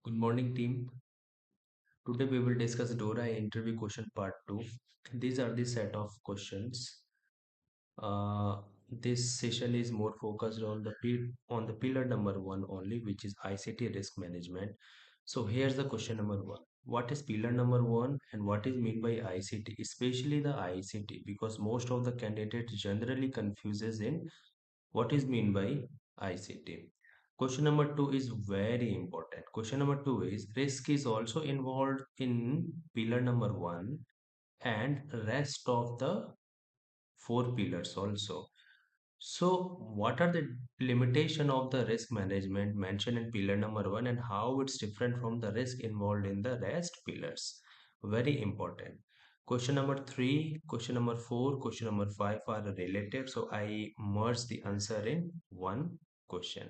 Good morning, team. Today we will discuss DORA interview question part 2. These are the set of questions. Uh, this session is more focused on the pillar number 1 only, which is ICT risk management. So here's the question number 1. What is pillar number 1 and what is meant by ICT, especially the ICT, because most of the candidates generally confuses in what is mean by ICT. Question number 2 is very important. Question number 2 is risk is also involved in pillar number 1 and rest of the four pillars also. So what are the limitation of the risk management mentioned in pillar number 1 and how it's different from the risk involved in the rest pillars? Very important. Question number 3, question number 4, question number 5 are related. So I merge the answer in one question.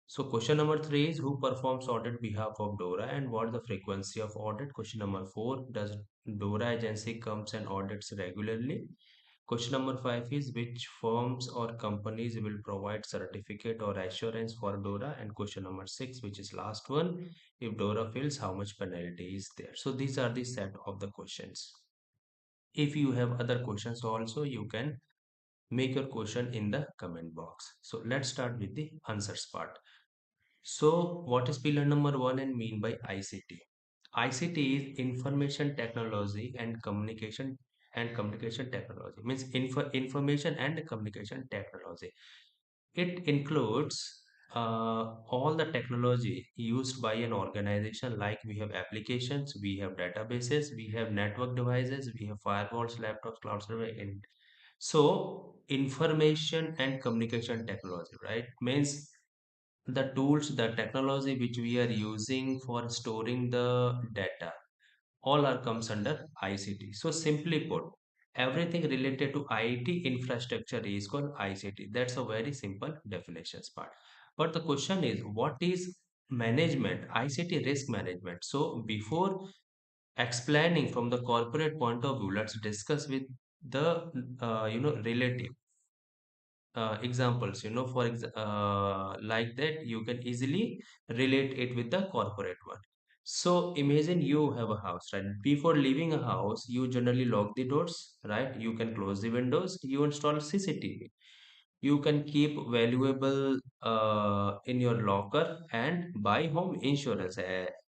So question number 3 is who performs audit behalf of DORA and what the frequency of audit? Question number 4, does DORA agency comes and audits regularly? Question number 5 is which firms or companies will provide certificate or assurance for DORA? And question number 6, which is last one, if DORA fails, how much penalty is there? So these are the set of the questions. If you have other questions also, you can make your question in the comment box. So let's start with the answers part. So what is pillar number 1 and mean by ICT? ICT is information technology and communication technology, means information and communication technology. It includes all the technology used by an organization, like we have applications, we have databases, we have network devices, we have firewalls, laptops, cloud server. So information and communication technology, right, means the tools, the technology which we are using for storing the data, all are comes under ICT. So simply put, everything related to IT infrastructure is called ICT. That's a very simple definitions part. But the question is, what is management, ICT risk management? So before explaining from the corporate point of view, let's discuss with the relative examples, like that you can easily relate it with the corporate one. So imagine you have a house, right? Before leaving a house, you generally lock the doors, right? You can close the windows, you install CCTV, you can keep valuable in your locker and buy home insurance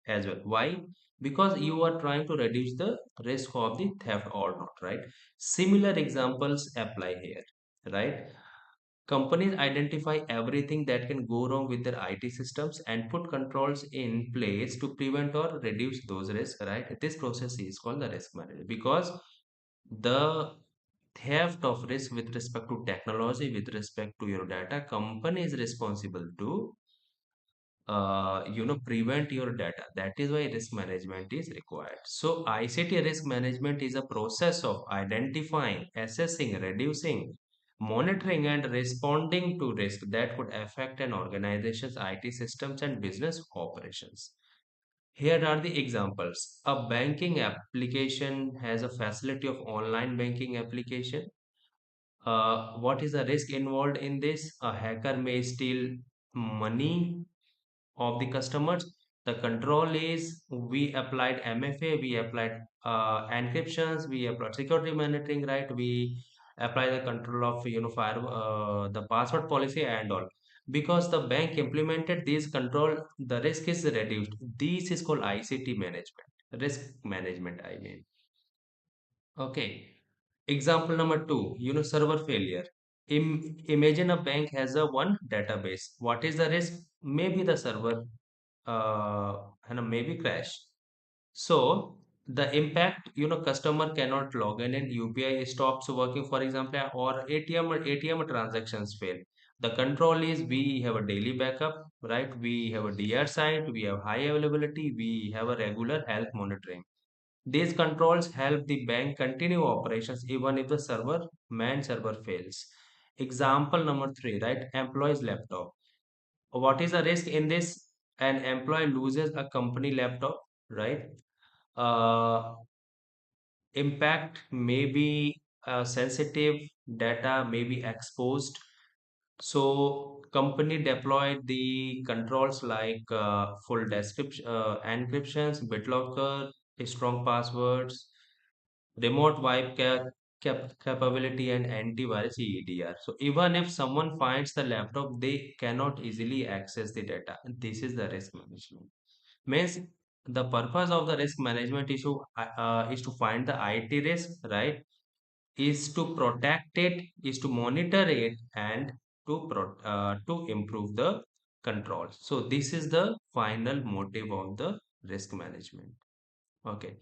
as well. Why? Because you are trying to reduce the risk of the theft or not, right? Similar examples apply here, right? Companies identify everything that can go wrong with their IT systems and put controls in place to prevent or reduce those risks, right? This process is called the risk management, because the theft of risk with respect to technology, with respect to your data, company is responsible to prevent your data. That is why risk management is required. So ICT risk management is a process of identifying, assessing, reducing, monitoring and responding to risk that could affect an organization's IT systems and business operations. Here are the examples. A banking application has a facility of online banking application. What is the risk involved in this? A hacker may steal money of the customers. The control is we applied MFA, we applied encryptions, we applied security monitoring, right? We apply the control of fire the password policy and all. Because the bank implemented these control, the risk is reduced. This is called ICT management, risk management, I mean. Okay. Example number 2, server failure. Imagine a bank has a one database. What is the risk? Maybe the server maybe crash. So the impact, customer cannot log in and UPI stops working, for example, or ATM transactions fail. The control is we have a daily backup, right? We have a DR site, we have high availability, we have a regular health monitoring. These controls help the bank continue operations even if the main server fails. Example number 3, right? Employee's laptop. What is the risk in this? An employee loses a company laptop, right? Uh, Impact may be sensitive data may be exposed. So company deployed the controls like full description, encryptions, BitLocker, strong passwords, remote wipe capability, and antivirus EDR. So even if someone finds the laptop, they cannot easily access the data. This is the risk management. Means the purpose of the risk management is to find the IT risk, right? Is to protect it, is to monitor it, and to improve the controls. So this is the final motive of the risk management. Okay.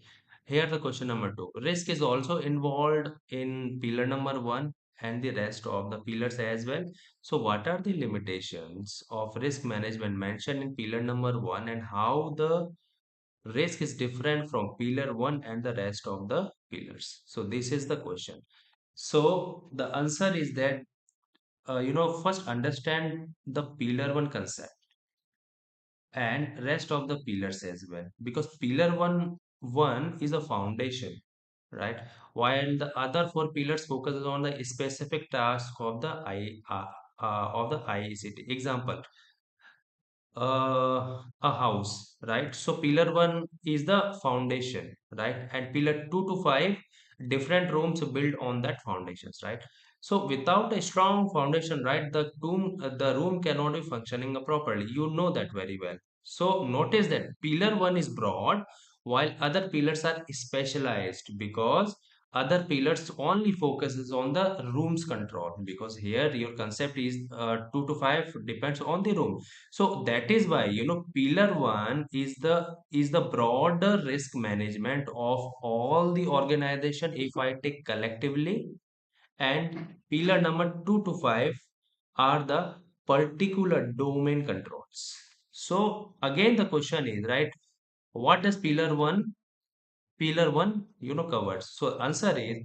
Here the question number two. Risk is also involved in pillar number one and the rest of the pillars as well. So what are the limitations of risk management mentioned in pillar number one, and how the risk is different from pillar one and the rest of the pillars? So this is the question. So the answer is that first understand the pillar one concept and rest of the pillars as well, because pillar one is a foundation, right? While the other four pillars focuses on the specific task of the ICT. Example, a house, right? So pillar one is the foundation, right? And pillar two to five, different rooms built on that foundations, right? So without a strong foundation, right, the room cannot be functioning properly. You know that very well. So notice that pillar one is broad, while other pillars are specialized, because other pillars only focuses on the rooms control, because here your concept is two to five depends on the room. So that is why, pillar one is the broader risk management of all the organization if I take collectively, and pillar number two to five are the particular domain controls. So again the question is, right, what does pillar one covers? So answer is,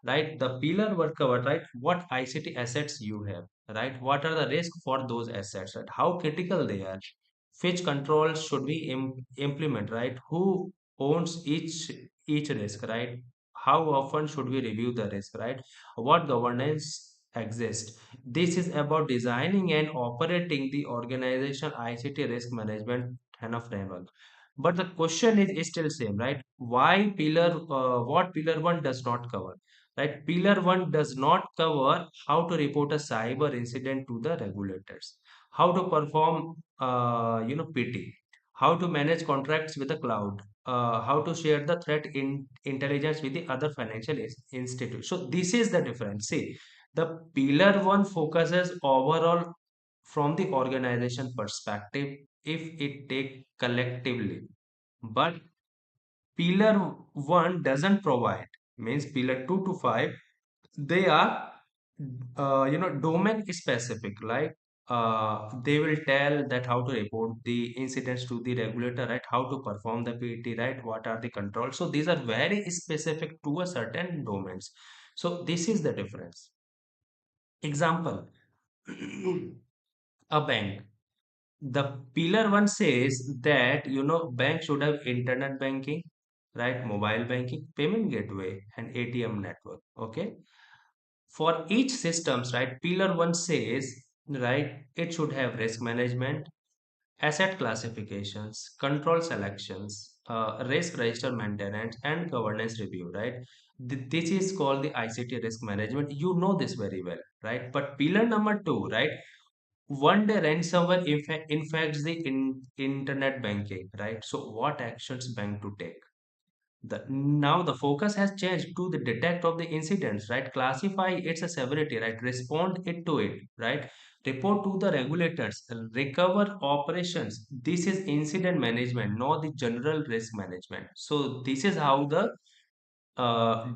right, the pillar one covered, right, what ICT assets you have, right, what are the risks for those assets, right, how critical they are, which controls should we implement, right, who owns each risk, right, how often should we review the risk, right, what governance exists. This is about designing and operating the organization ICT risk management and a framework. But the question is still same, right? What pillar one does not cover, right? Pillar one does not cover how to report a cyber incident to the regulators, how to perform, PT, how to manage contracts with the cloud, how to share the threat intelligence with the other financial institutes. So this is the difference. See, the pillar one focuses overall from the organization perspective if it take collectively, but pillar 1 doesn't provide, means pillar 2 to 5, they are domain specific, like they will tell that how to report the incidents to the regulator, right, how to perform the PT, right, what are the controls. So these are very specific to a certain domains. So this is the difference. Example, a bank. The pillar one says that bank should have internet banking, right, mobile banking, payment gateway, and ATM network. Okay, for each systems, right, pillar one says, right, it should have risk management, asset classifications, control selections, risk register maintenance, and governance review, right. This is called the ICT risk management. You know this very well, right? But pillar number two, right, one day ransomware infects the internet banking, right? So what actions bank to take? Now the focus has changed to the detect of the incidents, right? Classify its a severity, right? Respond it to it, right? Report to the regulators, recover operations. This is incident management, not the general risk management. So this is how the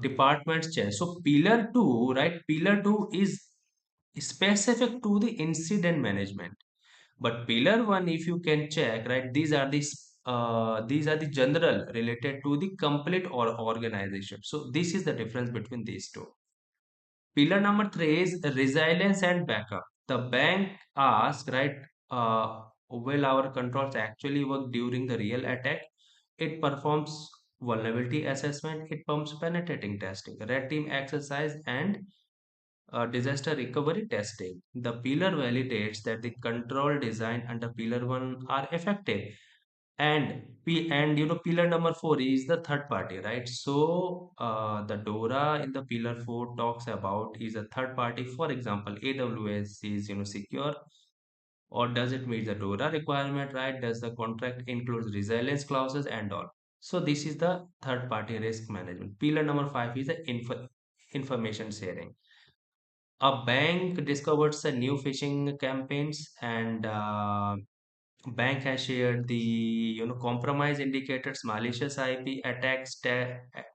departments change. So pillar two, right? Pillar two is specific to the incident management, but pillar one, if you can check, right, these are the general related to the complete or organization. So this is the difference between these two. Pillar number three is resilience and backup. The bank asks, right, will our controls actually work during the real attack? It performs vulnerability assessment, it performs penetrating testing, red team exercise, and Disaster recovery testing. The pillar validates that the control design under pillar 1 are effective. And pillar number 4 is the third party, right? So the DORA in the pillar 4 talks about is a third party. For example, AWS is secure, or does it meet the DORA requirement, right? Does the contract include resilience clauses and all? So this is the third party risk management. Pillar number 5 is the information sharing. A bank discovers a new phishing campaigns, and bank has shared the compromise indicators, malicious IP attacks,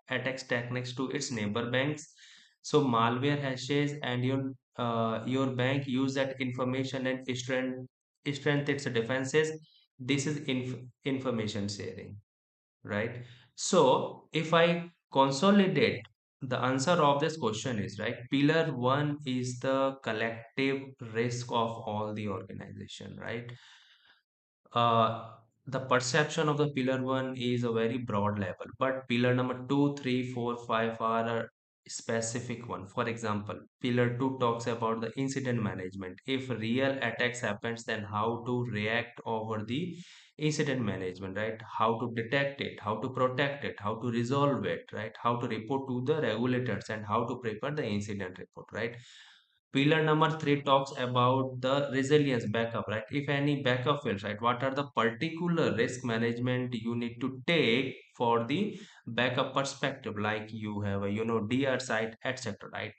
attacks techniques to its neighbor banks. So malware hashes, and your bank use that information and strengthen its defenses. This is information sharing, right? So if I consolidate, the answer of this question is, right, pillar 1 is the collective risk of all the organization, right? uh, the perception of the pillar 1 is a very broad level, but pillar number 2, 3, 4, 5 are a specific one. For example, pillar 2 talks about the incident management. If real attacks happens, then how to react over the incident management, right? How to detect it, how to protect it, how to resolve it, right? How to report to the regulators, and how to prepare the incident report, right? Pillar number 3 talks about the resilience backup, right? If any backup fails, right, what are the particular risk management you need to take for the backup perspective? Like you have a, DR site, etc., right?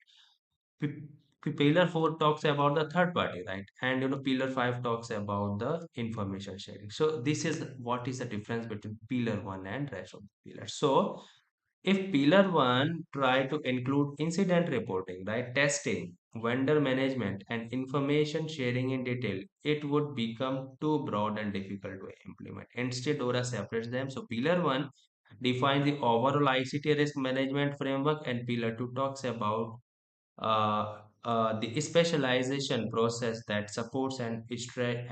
P- Pillar 4 talks about the third party, right? And pillar 5 talks about the information sharing. So this is what is the difference between pillar 1 and rest of the pillars. So if pillar 1 try to include incident reporting, right, testing, vendor management, and information sharing in detail, it would become too broad and difficult to implement. Instead, DORA separates them. So pillar 1 defines the overall ICT risk management framework, and pillar 2 talks about the specialization process that supports and strength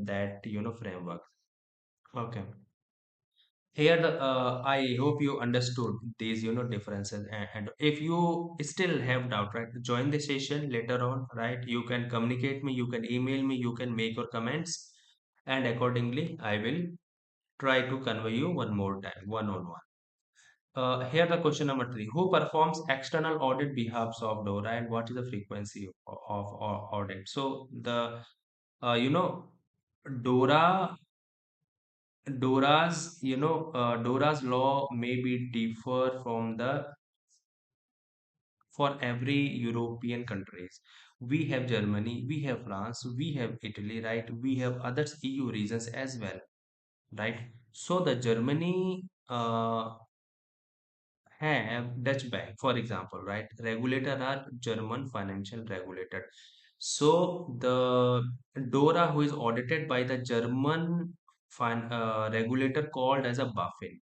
that framework. Okay. Here I hope you understood these differences, and if you still have doubt, right, join the session later on, right? You can communicate me, you can email me, you can make your comments, and accordingly I will try to convey you one more time, one on one. Here the question number 3: who performs external audit behalf of DORA, and what is the frequency of audit? So the you know DORA DORA's law may be differ from the for every European countries. We have Germany, we have France, we have Italy, right? We have other EU regions as well, right? So the Germany have Dutch bank, for example, right? Regulator are German financial regulator. So the DORA, who is audited by the German regulator called as a BaFin,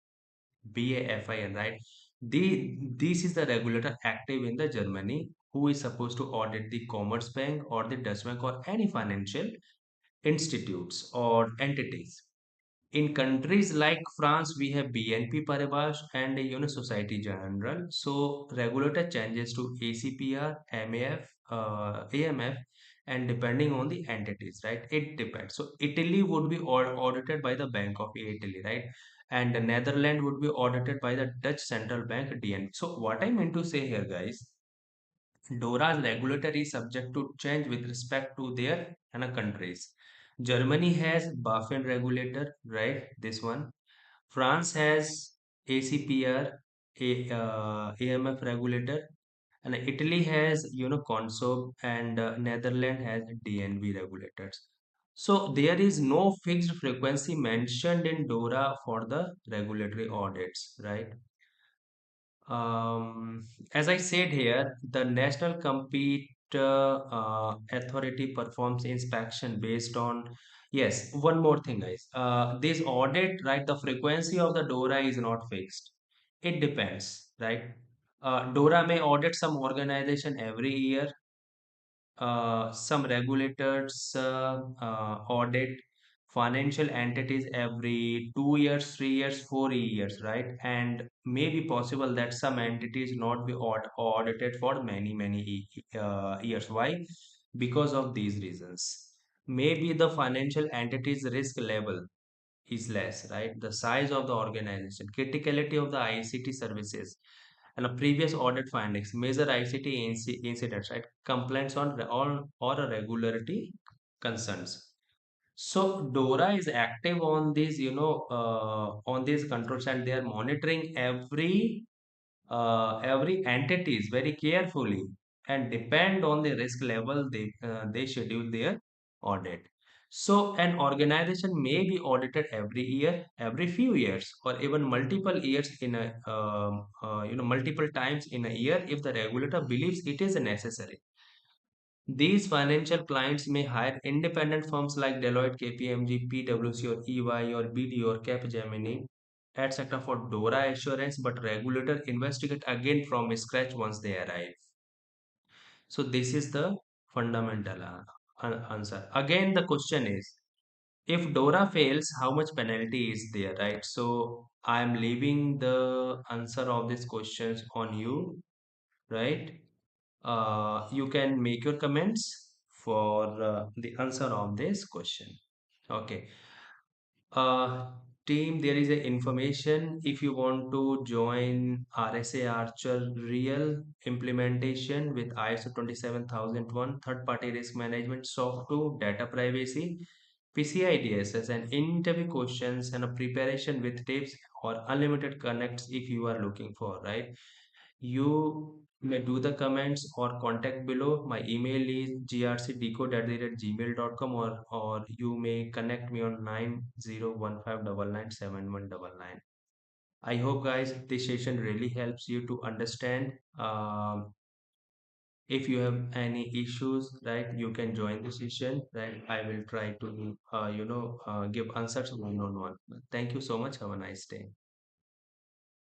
BAFIN, right? This is the regulator active in the Germany who is supposed to audit the Commerce Bank or the Dutch Bank or any financial institutes or entities. In countries like France, we have BNP Paribas and Society General. So regulator changes to ACPR, MAF, AMF, and depending on the entities, right? It depends. So Italy would be audited by the Bank of Italy, right? And the Netherlands would be audited by the Dutch Central Bank, DN. So what I meant to say here, guys, DORA's regulator is subject to change with respect to their countries. Germany has BaFin regulator, right? This one. France has ACPR, AMF regulator, and Italy has Consob, and Netherlands has DNB regulators. So there is no fixed frequency mentioned in DORA for the regulatory audits, right? As I said here, the National Compete Authority performs inspection based on, yes, one more thing, guys. This audit, right, the frequency of the DORA is not fixed. It depends, right? DORA may audit some organization every year. Some regulators audit financial entities every 2 years, 3 years, 4 years, right? And may be possible that some entities not be audited for many years. Why? Because of these reasons. Maybe the financial entities risk level is less, right? The size of the organization, criticality of the ICT services, and a previous audit findings, major ICT incidents, right? Complaints or a regularity concerns. So DORA is active on these, on these controls, and they are monitoring every entities very carefully, and depend on the risk level they schedule their audit. So an organization may be audited every year, every few years, or even multiple years in a multiple times in a year if the regulator believes it is necessary. These financial clients may hire independent firms like Deloitte, KPMG, PwC, or EY, or BD, or Capgemini, etc. for DORA assurance, but regulator investigate again from scratch once they arrive. So this is the fundamental answer. Again, the question is, if DORA fails, how much penalty is there, right? So I am leaving the answer of these questions on you, right? You can make your comments for the answer of this question. Okay. Uh, Team, there is a information if you want to join RSA Archer Real implementation with ISO 27001, third party risk management, SOC 2, data privacy, PCI DSS, and interview questions and a preparation with tips or unlimited connects if you are looking for, right? You may do the comments or contact below. My email is grcdecode@gmail.com, or you may connect me on 9015997199. I hope guys this session really helps you to understand. If you have any issues, right, you can join the session, right? I will try to give answers one on one. Thank you so much. Have a nice day.